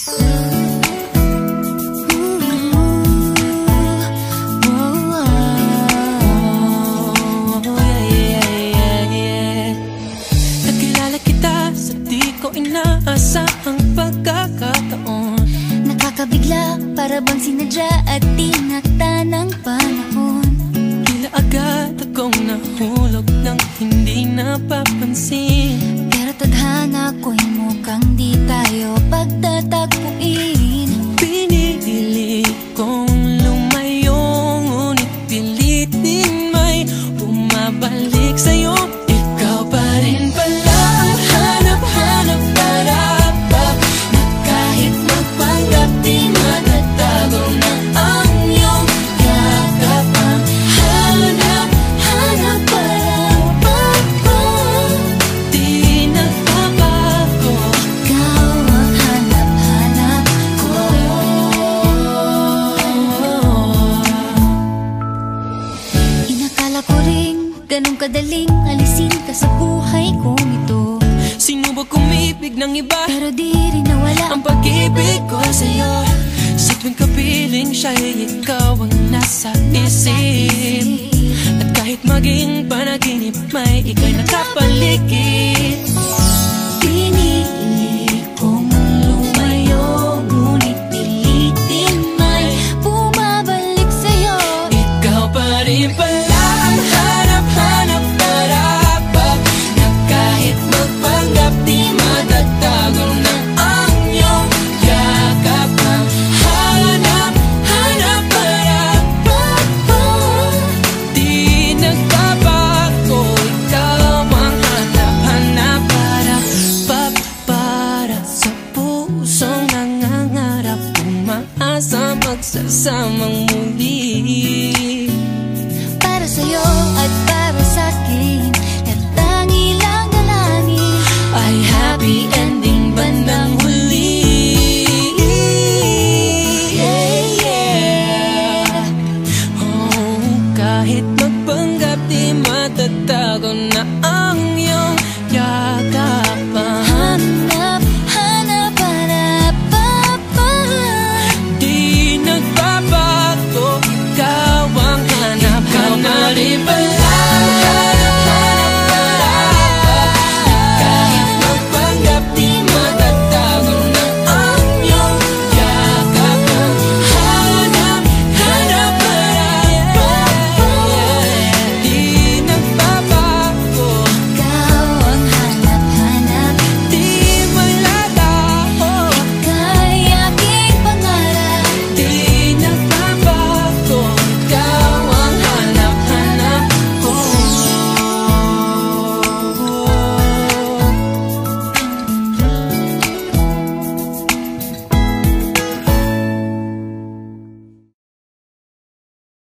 Nakilala kita sa di ko inaasahang pagkakataon. Nakakabigla, para bang sinadya at tinakda ng panahon. Tila agad akong nahulog nang hindi napapansin. Pero tadhana ko'y mukhang di tayo pagtatagpuin. Pinili kong lumayo, ngunit pilit din may bumabalik sa'yo. Ikaw pa rin pala ang hanap-hanap para pag na kahit magpanggap di matatago na ang iyong yakap. Ang hanap-hanap para pag di nagbabago. Ikaw ang hanap-hanap ko. Inakala ko ring ganun kadaling alisin ka sa buhay kong ito. Sinubok umibig ng iba, Pero di rin nawala ang pag-ibig ko sa'yo. Sa tuwing kapiling siya'y ikaw ang nasa isip. At kahit maging panaginip, may ika'y nakapaligid. Pinili kong lumayo, ngunit pilitin may bumabalik sa'yo. Ikaw pa rin pala ang hanap-hanap para pag na kahit magpanggap di matatago na ang iyong yakap. Ang hanap-hanap para pag di nagbabago. Ikaw ang hanap-hanap para para sa pusong nangangarap, umaasa magsasamang